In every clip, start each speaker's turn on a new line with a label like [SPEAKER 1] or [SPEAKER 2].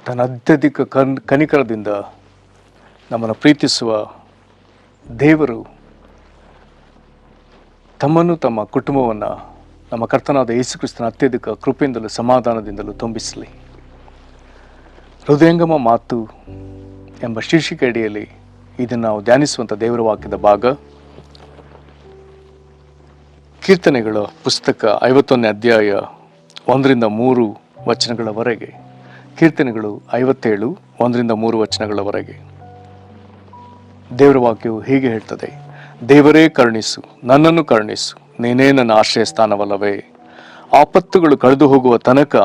[SPEAKER 1] ತನ್ನ ಅತ್ಯಧಿಕ ಕನಿಕರದಿಂದ ನಮ್ಮನ್ನು ಪ್ರೀತಿಸುವ ದೇವರು ತಮ್ಮನ್ನು ತಮ್ಮ ಕುಟುಂಬವನ್ನು ನಮ್ಮ ಕರ್ತನಾದ ಯೇಸುಕ್ರಿಸ್ತನ ಅತ್ಯಧಿಕ ಕೃಪೆಯಿಂದಲೂ ಸಮಾಧಾನದಿಂದಲೂ ತುಂಬಿಸಲಿ. ಹೃದಯಂಗಮ ಮಾತು ಎಂಬ ಶೀರ್ಷಿಕೆ ಅಡಿಯಲ್ಲಿ ಇದನ್ನು ನಾವು ಧ್ಯಾನಿಸುವಂಥ ದೇವರ ವಾಕ್ಯದ ಭಾಗ ಕೀರ್ತನೆಗಳ ಪುಸ್ತಕ 51ನೇ ಅಧ್ಯಾಯ 1-3 ವಚನಗಳವರೆಗೆ. ಕೀರ್ತನೆಗಳು 57 1-3 ವಚನಗಳವರೆಗೆ. ದೇವರ ವಾಕ್ಯವು ಹೀಗೆ ಹೇಳ್ತದೆ: ದೇವರೇ ಕರುಣಿಸು, ನನ್ನನ್ನು ಕರುಣಿಸು, ನೀನೇ ನನ್ನ ಆಶ್ರಯ ಸ್ಥಾನವಲ್ಲವೇ? ಆಪತ್ತುಗಳು ಕಳೆದು ಹೋಗುವ ತನಕ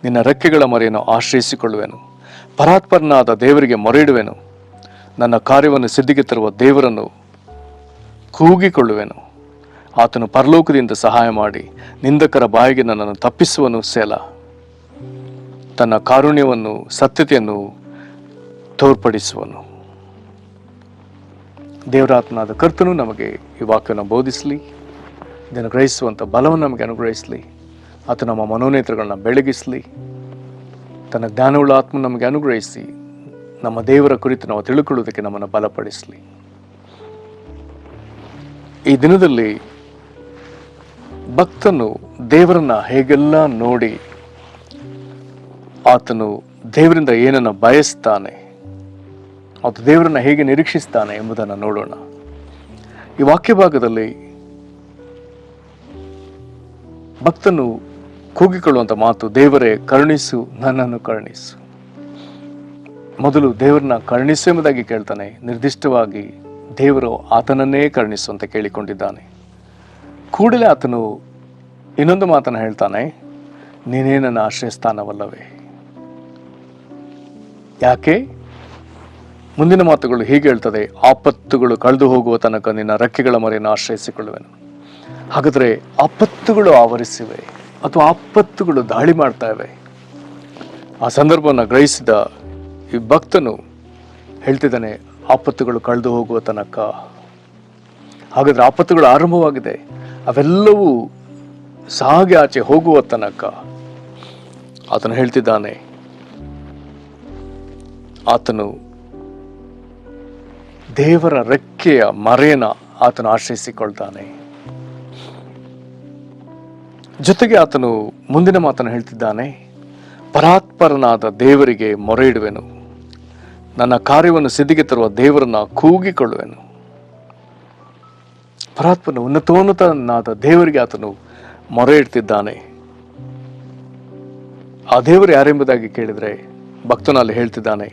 [SPEAKER 1] ನಿನ್ನ ರೆಕ್ಕೆಗಳ ಮರೆಯನ್ನು ಆಶ್ರಯಿಸಿಕೊಳ್ಳುವೆನು. ಪರಾತ್ಪರನಾದ ದೇವರಿಗೆ ಮೊರೆಯಿಡುವೆನು. ನನ್ನ ಕಾರ್ಯವನ್ನು ಸಿದ್ಧಿಗೆ ತರುವ ದೇವರನ್ನು ಕೂಗಿಕೊಳ್ಳುವೆನು. ಆತನು ಪರಲೋಕದಿಂದ ಸಹಾಯ ಮಾಡಿ ನಿಂದಕರ ಬಾಯಿಗೆ ನನ್ನನ್ನು ತಪ್ಪಿಸುವನು. ಸೆಲ. ತನ್ನ ಕಾರುಣ್ಯವನ್ನು ಸತ್ಯತೆಯನ್ನು ತೋರ್ಪಡಿಸುವನು. ದೇವರಾತ್ಮನಾದ ಕರ್ತನು ನಮಗೆ ಈ ವಾಕ್ಯವನ್ನು ಬೋಧಿಸಲಿ, ಇದನ್ನು ಗ್ರಹಿಸುವಂಥ ಬಲವನ್ನು ನಮಗೆ ಅನುಗ್ರಹಿಸಲಿ. ಆತ ನಮ್ಮ ಮನೋನೇತ್ರಗಳನ್ನ ಬೆಳಗಿಸಲಿ. ತನ್ನ ಜ್ಞಾನವುಳ್ಳ ಆತ್ಮ ನಮಗೆ ಅನುಗ್ರಹಿಸಿ ನಮ್ಮ ದೇವರ ಕುರಿತು ನಾವು ತಿಳ್ಕೊಳ್ಳುವುದಕ್ಕೆ ನಮ್ಮನ್ನು ಬಲಪಡಿಸಲಿ. ಈ ದಿನದಲ್ಲಿ ಭಕ್ತನು ದೇವರನ್ನ ಹೇಗೆಲ್ಲ ನೋಡಿ ಆತನು ದೇವರಿಂದ ಏನನ್ನು ಬಯಸ್ತಾನೆ, ಆತ ದೇವರನ್ನ ಹೇಗೆ ನಿರೀಕ್ಷಿಸ್ತಾನೆ ಎಂಬುದನ್ನು ನೋಡೋಣ. ಈ ವಾಕ್ಯ ಭಾಗದಲ್ಲಿ ಭಕ್ತನು ಕೂಗಿಕೊಳ್ಳುವಂಥ ಮಾತು, ದೇವರೇ ಕರುಣಿಸು, ನನ್ನನ್ನು ಕರುಣಿಸು. ಮೊದಲು ದೇವರನ್ನ ಕರುಣಿಸು ಎಂಬುದಾಗಿ ಕೇಳ್ತಾನೆ. ನಿರ್ದಿಷ್ಟವಾಗಿ ದೇವರು ಆತನನ್ನೇ ಕರುಣಿಸು ಅಂತ ಕೇಳಿಕೊಂಡಿದ್ದಾನೆ. ಕೂಡಲೇ ಆತನು ಇನ್ನೊಂದು ಮಾತನ್ನು ಹೇಳ್ತಾನೆ, ನೀನೇ ನನ್ನ ಆಶ್ರಯ ಸ್ಥಾನವಲ್ಲವೇ? ಯಾಕೆ? ಮುಂದಿನ ಮಾತುಗಳು ಹೀಗೆ ಹೇಳ್ತದೆ: ಆಪತ್ತುಗಳು ಕಳೆದು ಹೋಗುವ ತನಕ ನಿನ್ನ ರೆಕ್ಕೆಗಳ ಮರೆಯನ್ನು ಆಶ್ರಯಿಸಿಕೊಳ್ಳುವೆನು. ಹಾಗಾದರೆ ಆಪತ್ತುಗಳು ಆವರಿಸಿವೆ ಅಥವಾ ಆಪತ್ತುಗಳು ದಾಳಿ ಮಾಡ್ತಾ ಇವೆ. ಆ ಸಂದರ್ಭವನ್ನು ಗ್ರಹಿಸಿದ ಈ ಭಕ್ತನು ಹೇಳ್ತಿದ್ದಾನೆ, ಆಪತ್ತುಗಳು ಕಳೆದು ಹೋಗುವ ತನಕ. ಹಾಗಾದರೆ ಆಪತ್ತುಗಳು ಆರಂಭವಾಗಿದೆ, ಅವೆಲ್ಲವೂ ಸಾಗಿ ಆಚೆ ಹೋಗುವ ತನಕ ಆತನು ಹೇಳ್ತಿದ್ದಾನೆ, ಆತನು ದೇವರ ರೆಕ್ಕೆಯ ಮರೆಯನ್ನ ಆತನು ಆಶ್ರಯಿಸಿಕೊಳ್ತಾನೆ. ಜೊತೆಗೆ ಆತನು ಮುಂದಿನ ಮಾತನ್ನು ಹೇಳ್ತಿದ್ದಾನೆ, ಪರಾತ್ಪರನಾದ ದೇವರಿಗೆ ಮೊರೆ ಇಡುವೆನು. ನನ್ನ ಕಾರ್ಯವನ್ನು ಸಿದ್ಧಿಗೆ ತರುವ ದೇವರನ್ನ ಕೂಗಿಕೊಳ್ಳುವೆನು. ಪರಾತ್ಪರನ ಉನ್ನತೋನ್ನತನಾದ ದೇವರಿಗೆ ಆತನು ಮೊರೆ ಇಡ್ತಿದ್ದಾನೆ. ಆ ದೇವರು ಯಾರೆಂಬುದಾಗಿ ಕೇಳಿದರೆ ಭಕ್ತನಲ್ಲಿ ಹೇಳ್ತಿದ್ದಾನೆ,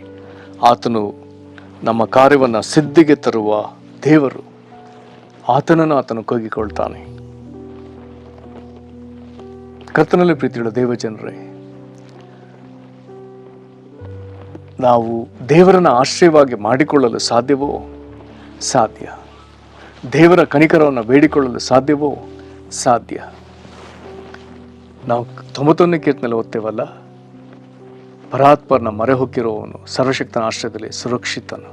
[SPEAKER 1] ಆತನು ನಮ್ಮ ಕಾರ್ಯವನ್ನು ಸಿದ್ಧಿಗೆ ತರುವ ದೇವರು. ಆತನನ್ನು ಆತನು ಕೂಗಿಕೊಳ್ತಾನೆ. ಕರ್ತನಲ್ಲಿ ಪ್ರೀತಿಯುಳ್ಳ ದೇವಜನರೇ, ನಾವು ದೇವರನ್ನ ಆಶ್ರಯವಾಗಿ ಮಾಡಿಕೊಳ್ಳಲು ಸಾಧ್ಯವೋ? ಸಾಧ್ಯ. ದೇವರ ಕನಿಕರವನ್ನು ಬೇಡಿಕೊಳ್ಳಲು ಸಾಧ್ಯವೋ? ಸಾಧ್ಯ. ನಾವು 91ನೇ ಕೀರ್ತನೆಯಲ್ಲಿ ಓದ್ತೇವಲ್ಲ, ಪರಾತ್ಪರನ ಮೊರೆ ಹೊಕ್ಕಿರುವವನು ಸರ್ವಶಕ್ತನ ಆಶ್ರಯದಲ್ಲಿ ಸುರಕ್ಷಿತನು.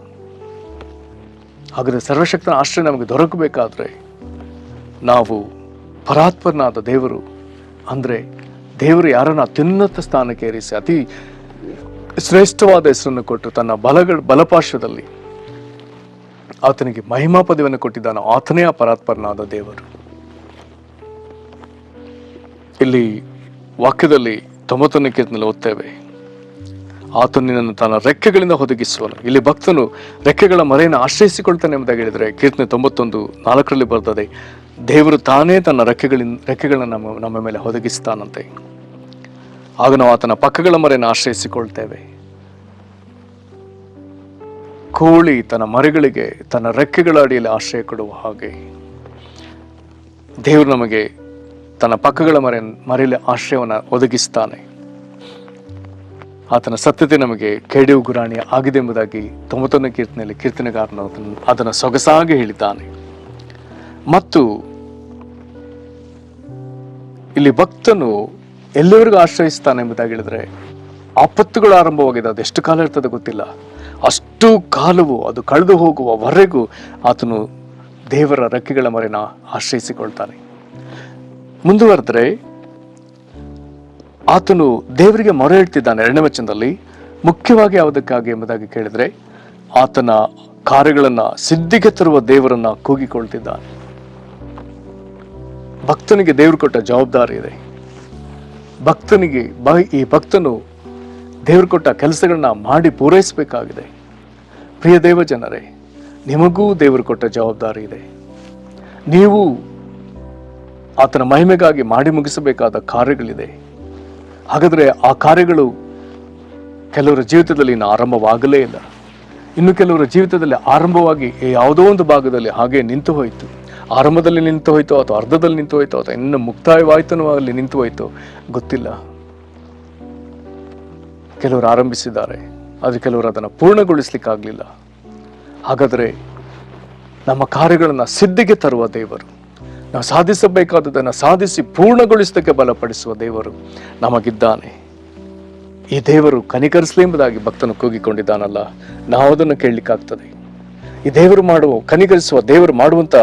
[SPEAKER 1] ಹಾಗಾದರೆ ಸರ್ವಶಕ್ತನ ಆಶ್ರಯ ನಮಗೆ ದೊರಕಬೇಕಾದ್ರೆ ನಾವು ಪರಾತ್ಪರನಾದ ದೇವರು ಅಂದರೆ ದೇವರು ಯಾರನ್ನು ಅತ್ಯುನ್ನತ ಸ್ಥಾನಕ್ಕೆ ಏರಿಸಿ ಅತಿ ಶ್ರೇಷ್ಠವಾದ ಹೆಸರನ್ನು ಕೊಟ್ಟು ತನ್ನ ಬಲಪಾರ್ಶ್ವದಲ್ಲಿ ಆತನಿಗೆ ಮಹಿಮಾ ಪದವಿಯನ್ನು ಕೊಟ್ಟಿದ್ದಾನೆ. ಆತನೇ ಆ ಪರಾತ್ಪರನಾದ ದೇವರು. ಇಲ್ಲಿ ವಾಕ್ಯದಲ್ಲಿ 91ನೇ ಕೀರ್ತನೆಯಲ್ಲಿ ಓದ್ತೇವೆ, ಆತನು ನಿನ್ನನ್ನು ತನ್ನ ರೆಕ್ಕೆಗಳಿಂದ ಒದಗಿಸುವನು. ಇಲ್ಲಿ ಭಕ್ತನು ರೆಕ್ಕೆಗಳ ಮರೆಯನ್ನು ಆಶ್ರಯಿಸಿಕೊಳ್ತಾನೆ ಎಂಬುದಾಗಿ ಹೇಳಿದರೆ ಕೀರ್ತನೆ 91:4 ಬರ್ತದೆ, ದೇವರು ತಾನೇ ತನ್ನ ರೆಕ್ಕೆಗಳನ್ನು ನಮ್ಮ ಮೇಲೆ ಒದಗಿಸ್ತಾನಂತೆ. ಆಗ ನಾವು ಆತನ ಪಕ್ಕಗಳ ಮರೆಯನ್ನು ಆಶ್ರಯಿಸಿಕೊಳ್ತೇವೆ. ಕೋಳಿ ತನ್ನ ಮರಿಗಳಿಗೆ ತನ್ನ ರೆಕ್ಕೆಗಳ ಅಡಿಯಲ್ಲಿ ಆಶ್ರಯ ಕೊಡುವ ಹಾಗೆ ದೇವರು ನಮಗೆ ತನ್ನ ಪಕ್ಕಗಳ ಮರೆಯಲ್ಲಿ ಆಶ್ರಯವನ್ನು ಒದಗಿಸ್ತಾನೆ. ಆತನ ಸತ್ಯತೆ ನಮಗೆ ಕೇಡಿಯು ಗುರಾಣಿ ಆಗಿದೆ ಎಂಬುದಾಗಿ 91ನೇ ಕೀರ್ತನೆಯಲ್ಲಿ ಕೀರ್ತನೆಗಾರನು ಅದನ್ನು ಸೊಗಸಾಗಿ ಹೇಳಿದ್ದಾನೆ. ಮತ್ತು ಇಲ್ಲಿ ಭಕ್ತನು ಎಲ್ಲಿವರೆಗೂ ಆಶ್ರಯಿಸ್ತಾನೆ ಎಂಬುದಾಗಿ ಹೇಳಿದ್ರೆ, ಆಪತ್ತುಗಳು ಆರಂಭವಾಗಿದೆ, ಅದು ಎಷ್ಟು ಕಾಲ ಇರ್ತದೆ ಗೊತ್ತಿಲ್ಲ, ಅಷ್ಟು ಕಾಲವು ಅದು ಕಳೆದು ಹೋಗುವವರೆಗೂ ಆತನು ದೇವರ ರೆಕ್ಕೆಗಳ ಮರೆನ ಆಶ್ರಯಿಸಿಕೊಳ್ತಾನೆ. ಮುಂದುವರೆದ್ರೆ ಆತನು ದೇವರಿಗೆ ಮೊರೆ ಇಡ್ತಿದ್ದಾನೆ. 2ನೇ ವಚನದಲ್ಲಿ, ಮುಖ್ಯವಾಗಿ ಯಾವುದಕ್ಕಾಗಿ ಎಂಬುದಾಗಿ ಕೇಳಿದರೆ, ಆತನ ಕಾರ್ಯಗಳನ್ನು ಸಿದ್ಧಿಗೆ ತರುವ ದೇವರನ್ನ ಕೂಗಿಕೊಳ್ತಿದ್ದಾನೆ. ಭಕ್ತನಿಗೆ ದೇವರು ಕೊಟ್ಟ ಜವಾಬ್ದಾರಿ ಇದೆ. ಈ ಭಕ್ತನು ದೇವರು ಕೊಟ್ಟ ಕೆಲಸಗಳನ್ನ ಮಾಡಿ ಪೂರೈಸಬೇಕಾಗಿದೆ. ಪ್ರಿಯ ದೇವ ಜನರೇ, ನಿಮಗೂ ದೇವರು ಕೊಟ್ಟ ಜವಾಬ್ದಾರಿ ಇದೆ. ನೀವು ಆತನ ಮಹಿಮೆಗಾಗಿ ಮಾಡಿ ಮುಗಿಸಬೇಕಾದ ಕಾರ್ಯಗಳಿದೆ. ಹಾಗಾದರೆ ಆ ಕಾರ್ಯಗಳು ಕೆಲವರ ಜೀವಿತದಲ್ಲಿ ಇನ್ನು ಆರಂಭವಾಗಲೇ ಇಲ್ಲ. ಇನ್ನು ಕೆಲವರ ಜೀವಿತದಲ್ಲಿ ಆರಂಭವಾಗಿ ಯಾವುದೋ ಒಂದು ಭಾಗದಲ್ಲಿ ಹಾಗೆ ನಿಂತು ಹೋಯಿತು. ಆರಂಭದಲ್ಲಿ ನಿಂತು ಹೋಯ್ತು, ಅಥವಾ ಅರ್ಧದಲ್ಲಿ ನಿಂತು ಹೋಯ್ತು, ಅಥವಾ ಇನ್ನು ಮುಕ್ತಾಯವಾಯ್ತು ಅಲ್ಲಿ ನಿಂತು ಹೋಯ್ತು, ಗೊತ್ತಿಲ್ಲ. ಕೆಲವರು ಆರಂಭಿಸಿದ್ದಾರೆ, ಆದರೆ ಕೆಲವರು ಅದನ್ನು ಪೂರ್ಣಗೊಳಿಸ್ಲಿಕ್ಕಾಗಲಿಲ್ಲ. ಹಾಗಾದರೆ ನಮ್ಮ ಕಾರ್ಯಗಳನ್ನು ಸಿದ್ಧಿಗೆ ತರುವ ದೇವರು, ನಾವು ಸಾಧಿಸಬೇಕಾದದನ್ನು ಸಾಧಿಸಿ ಪೂರ್ಣಗೊಳಿಸೋದಕ್ಕೆ ಬಲಪಡಿಸುವ ದೇವರು ನಮಗಿದ್ದಾನೆ. ಈ ದೇವರು ಕನಿಕರಿಸಲಿ ಎಂಬುದಾಗಿ ಭಕ್ತನು ಕೂಗಿಕೊಂಡಿದ್ದಾನಲ್ಲ, ನಾವು ಅದನ್ನು ಕೇಳಲಿಕ್ಕಾಗ್ತದೆ. ಈ ದೇವರು ಕನಿಕರಿಸುವ ದೇವರು ಮಾಡುವಂತ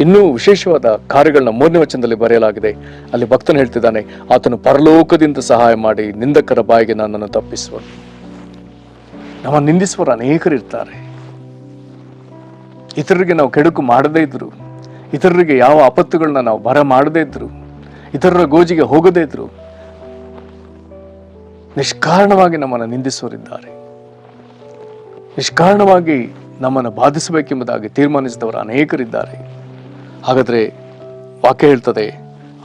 [SPEAKER 1] ಇನ್ನೂ ವಿಶೇಷವಾದ ಕಾರ್ಯಗಳನ್ನ 3ನೇ ವಚನದಲ್ಲಿ ಬರೆಯಲಾಗಿದೆ. ಅಲ್ಲಿ ಭಕ್ತನು ಹೇಳ್ತಿದ್ದಾನೆ, ಆತನು ಪರಲೋಕದಿಂದ ಸಹಾಯ ಮಾಡಿ ನಿಂದಕರ ಬಾಯಿಗೆ ನನ್ನನ್ನು ತಪ್ಪಿಸುವನು. ನಮ್ಮ ನಿಂದಿಸುವರು ಅನೇಕರಿರ್ತಾರೆ. ಇತರರಿಗೆ ನಾವು ಕೆಡುಕು ಮಾಡದೇ ಇದ್ರು, ಇತರರಿಗೆ ಯಾವ ಆಪತ್ತುಗಳನ್ನ ನಾವು ಬರ ಮಾಡದೇ ಇದ್ರು, ಇತರರ ಗೋಜಿಗೆ ಹೋಗದೇ ಇದ್ರು, ನಿಷ್ಕಾರಣವಾಗಿ ನಮ್ಮನ್ನು ನಿಂದಿಸುವರಿದ್ದಾರೆ. ನಿಷ್ಕಾರಣವಾಗಿ ನಮ್ಮನ್ನು ಬಾಧಿಸಬೇಕೆಂಬುದಾಗಿ ತೀರ್ಮಾನಿಸಿದವರು ಅನೇಕರಿದ್ದಾರೆ. ಹಾಗಾದರೆ ವಾಕ್ಯ ಹೇಳ್ತದೆ,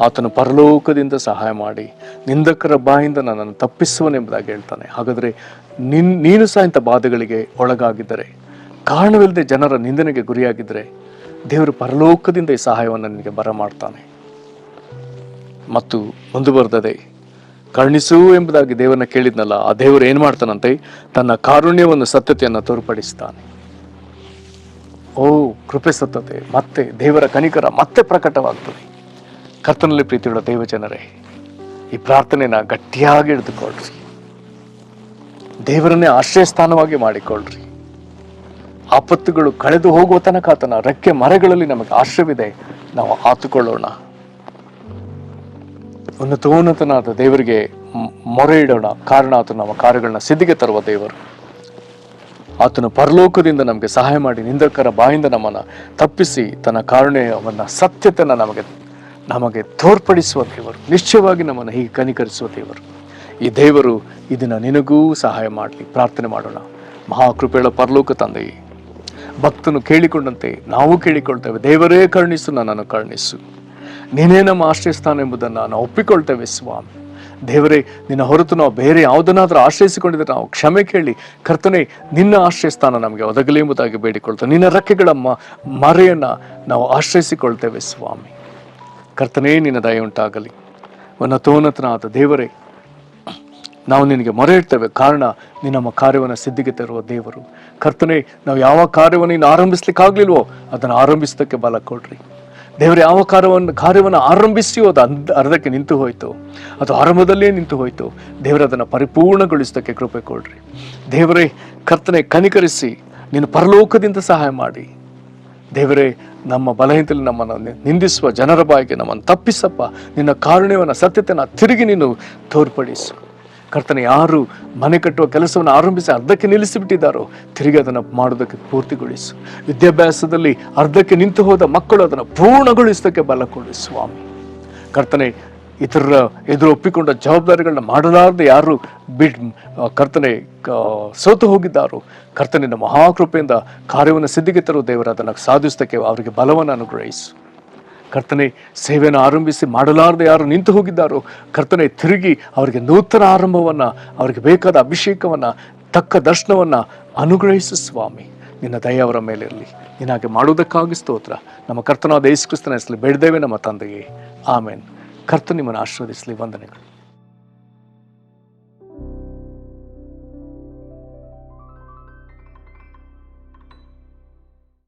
[SPEAKER 1] ಆತನು ಪರಲೋಕದಿಂದ ಸಹಾಯ ಮಾಡಿ ನಿಂದಕರ ಬಾಯಿಂದ ನನ್ನನ್ನು ತಪ್ಪಿಸುವನೆಂಬುದಾಗಿ ಹೇಳ್ತಾನೆ. ಹಾಗಾದರೆ ನೀನು ಸಹ ಇಂಥ ಬಾಧೆಗಳಿಗೆ ಒಳಗಾಗಿದ್ದರೆ, ಕಾರಣವಿಲ್ಲದೆ ಜನರ ನಿಂದನೆಗೆ ಗುರಿಯಾಗಿದ್ದರೆ, ದೇವರು ಪರಲೋಕದಿಂದ ಈ ಸಹಾಯವನ್ನು ನಿನಗೆ ಬರಮಾಡ್ತಾನೆ. ಮತ್ತು ಮುಂದುವರೆದದೆ, ಕರುಣಿಸು ಎಂಬುದಾಗಿ ದೇವರನ್ನ ಕೇಳಿದ್ನಲ್ಲ, ಆ ದೇವರು ಏನ್ ಮಾಡ್ತಾನಂತೆ, ತನ್ನ ಕಾರುಣ್ಯವನ್ನು ಸತ್ಯತೆಯನ್ನು ತೋರ್ಪಡಿಸ್ತಾನೆ. ಓ ಕೃಪೆ ಸತ್ಯತೆ ಮತ್ತೆ ದೇವರ ಕನಿಕರ ಮತ್ತೆ ಪ್ರಕಟವಾಗ್ತದೆ. ಕರ್ತನಲ್ಲಿ ಪ್ರೀತಿಯುಳ್ಳ ದೇವ ಜನರೇ, ಈ ಪ್ರಾರ್ಥನೆನ ಗಟ್ಟಿಯಾಗಿ ಹಿಡಿದುಕೊಳ್ಳ್ರಿ. ದೇವರನ್ನೇ ಆಶ್ರಯ ಸ್ಥಾನವಾಗಿ ಮಾಡಿಕೊಳ್ಳ್ರಿ. ಆಪತ್ತುಗಳು ಕಳೆದು ಹೋಗುವ ತನಕ ಆತನ ರೆಕ್ಕೆ ಮರಗಳಲ್ಲಿ ನಮಗೆ ಆಶ್ರಯವಿದೆ. ನಾವು ಆತುಕೊಳ್ಳೋಣ. ಉನ್ನತೋನ್ನತನಾದ ದೇವರಿಗೆ ಮೊರೆ ಇಡೋಣ. ಕಾರಣ ಆತನು ನಮ್ಮ ಕಾರ್ಯಗಳನ್ನ ಸಿದ್ಧಿಗೆ ತರುವ ದೇವರು. ಆತನು ಪರಲೋಕದಿಂದ ನಮಗೆ ಸಹಾಯ ಮಾಡಿ ನಿಂದಕರ ಬಾಯಿಂದ ನಮ್ಮನ್ನು ತಪ್ಪಿಸಿ ತನ್ನ ಕಾರುಣ್ಯವನ್ನ ಸತ್ಯತೆಯನ್ನು ನಮಗೆ ತೋರ್ಪಡಿಸುವ ದೇವರು. ನಿಶ್ಚಯವಾಗಿ ನಮ್ಮನ್ನು ಹೀಗೆ ಕನಿಕರಿಸುವ ದೇವರು. ಈ ದೇವರು ಇದನ್ನ ನಿನಗೂ ಸಹಾಯ ಮಾಡಲಿ. ಪ್ರಾರ್ಥನೆ ಮಾಡೋಣ. ಮಹಾಕೃಪೆಯ ಪರಲೋಕ ತಂದೆಯೇ, ಭಕ್ತನು ಕೇಳಿಕೊಂಡಂತೆ ನಾವು ಕೇಳಿಕೊಳ್ತೇವೆ. ದೇವರೇ ಕರುಣಿಸು, ನನ್ನನ್ನು ಕರುಣಿಸು. ನೀನೇ ನಮ್ಮ ಆಶ್ರಯ ಸ್ಥಾನ ಎಂಬುದನ್ನು ನಾವು ಒಪ್ಪಿಕೊಳ್ತೇವೆ ಸ್ವಾಮಿ. ದೇವರೇ, ನಿನ್ನ ಹೊರತು ನಾವು ಬೇರೆ ಯಾವುದನ್ನಾದ್ರೂ ಆಶ್ರಯಿಸಿಕೊಂಡಿದ್ರೆ ನಾವು ಕ್ಷಮೆ ಕೇಳಿ. ಕರ್ತನೆ, ನಿನ್ನ ಆಶ್ರಯ ಸ್ಥಾನ ನಮಗೆ ಒದಗಲಿ ಎಂಬುದಾಗಿ ಬೇಡಿಕೊಳ್ತೇವೆ. ನಿನ್ನ ರೆಕ್ಕೆಗಳ ಮರೆಯನ್ನ ನಾವು ಆಶ್ರಯಿಸಿಕೊಳ್ತೇವೆ ಸ್ವಾಮಿ. ಕರ್ತನೇ, ನಿನ್ನ ದಯ ಉಂಟಾಗಲಿ. ಉನ್ನತೋನ್ನತನಾದ ದೇವರೇ, ನಾವು ನಿನಗೆ ಮೊರೆ ಇಡ್ತೇವೆ. ಕಾರಣ ನೀನು ನಮ್ಮ ಕಾರ್ಯವನ್ನು ಸಿದ್ಧಿಗೆ ತರುವ ದೇವರು. ಕರ್ತನೆ, ನಾವು ಯಾವ ಕಾರ್ಯವನ್ನು ಇನ್ನು ಆರಂಭಿಸ್ಲಿಕ್ಕಾಗ್ಲಿಲ್ವೋ ಅದನ್ನು ಆರಂಭಿಸೋದಕ್ಕೆ ಬಲ ಕೊಡ್ರಿ. ದೇವರು ಯಾವ ಕಾರ್ಯವನ್ನು ಆರಂಭಿಸಿಯೋ ಅದು ಅರ್ಧಕ್ಕೆ ನಿಂತು ಹೋಯ್ತು, ಅದು ಆರಂಭದಲ್ಲೇ ನಿಂತು ಹೋಯ್ತು. ದೇವರು ಅದನ್ನು ಪರಿಪೂರ್ಣಗೊಳಿಸೋದಕ್ಕೆ ಕೃಪೆ ಕೊಡ್ರಿ. ದೇವರೇ, ಕರ್ತನೆ, ಕನಿಕರಿಸಿ ನೀನು ಪರಲೋಕದಿಂದ ಸಹಾಯ ಮಾಡಿ. ದೇವರೇ, ನಮ್ಮ ಬಲಹೀನತೆಯಲ್ಲಿ ನಮ್ಮನ್ನು ನಿಂದಿಸುವ ಜನರ ಬಾಯಿಗೆ ನಮ್ಮನ್ನು ತಪ್ಪಿಸಪ್ಪ. ನಿನ್ನ ಕಾರುಣ್ಯವನ್ನು ಸತ್ಯತೆಯನ್ನು ತಿರುಗಿ ನೀನು ತೋರ್ಪಡಿಸು. ಕರ್ತನೆ, ಯಾರು ಮನೆ ಕಟ್ಟುವ ಕೆಲಸವನ್ನು ಆರಂಭಿಸಿ ಅರ್ಧಕ್ಕೆ ನಿಲ್ಲಿಸಿಬಿಟ್ಟಿದ್ದಾರೋ ತಿರುಗಿ ಅದನ್ನು ಮಾಡೋದಕ್ಕೆ ಪೂರ್ತಿಗೊಳಿಸು. ವಿದ್ಯಾಭ್ಯಾಸದಲ್ಲಿ ಅರ್ಧಕ್ಕೆ ನಿಂತು ಹೋದ ಮಕ್ಕಳು ಅದನ್ನು ಪೂರ್ಣಗೊಳಿಸೋದಕ್ಕೆ ಬಲ ಕೊಡು ಸ್ವಾಮಿ. ಕರ್ತನೆ, ಇತರರ ಎದುರು ಒಪ್ಪಿಕೊಂಡ ಜವಾಬ್ದಾರಿಗಳನ್ನ ಮಾಡಲಾರದೆ ಯಾರು ಕರ್ತನೆ ಸೋತು ಹೋಗಿದ್ದಾರೋ, ಕರ್ತನಿನ ಮಹಾಕೃಪೆಯಿಂದ ಕಾರ್ಯವನ್ನು ಸಿದ್ಧಿಗೆ ತರುವ ದೇವರ ಅದನ್ನು ಸಾಧಿಸೋದಕ್ಕೆ ಅವರಿಗೆ ಬಲವನ್ನು ಅನುಗ್ರಹಿಸು. ಕರ್ತನೆ, ಸೇವೆಯನ್ನು ಆರಂಭಿಸಿ ಮಾಡಲಾರದೆ ಯಾರು ನಿಂತು ಹೋಗಿದ್ದಾರೋ, ಕರ್ತನೆ, ತಿರುಗಿ ಅವರಿಗೆ ನೂತನ ಆರಂಭವನ್ನು, ಅವರಿಗೆ ಬೇಕಾದ ಅಭಿಷೇಕವನ್ನು, ತಕ್ಕ ದರ್ಶನವನ್ನು ಅನುಗ್ರಹಿಸು ಸ್ವಾಮಿ. ನಿನ್ನ ದಯ ಅವರ ಮೇಲೆ ಇರಲಿ. ನಿನ್ನಾಗೆ ಮಾಡುವುದಕ್ಕಾಗಿ ಸ್ತೋತ್ರ. ನಮ್ಮ ಕರ್ತನಾದ ಯೇಸು ಕ್ರಿಸ್ತನ ಹೆಸರಲ್ಲಿ ಬೇಡ್ದೇವೆ ನಮ್ಮ ತಂದೆಯೇ, ಆಮೇನ್. ಕರ್ತನು ನಿಮ್ಮನ್ನು ಆಶೀರ್ವದಿಸಲಿ. ವಂದನೆಗಳು.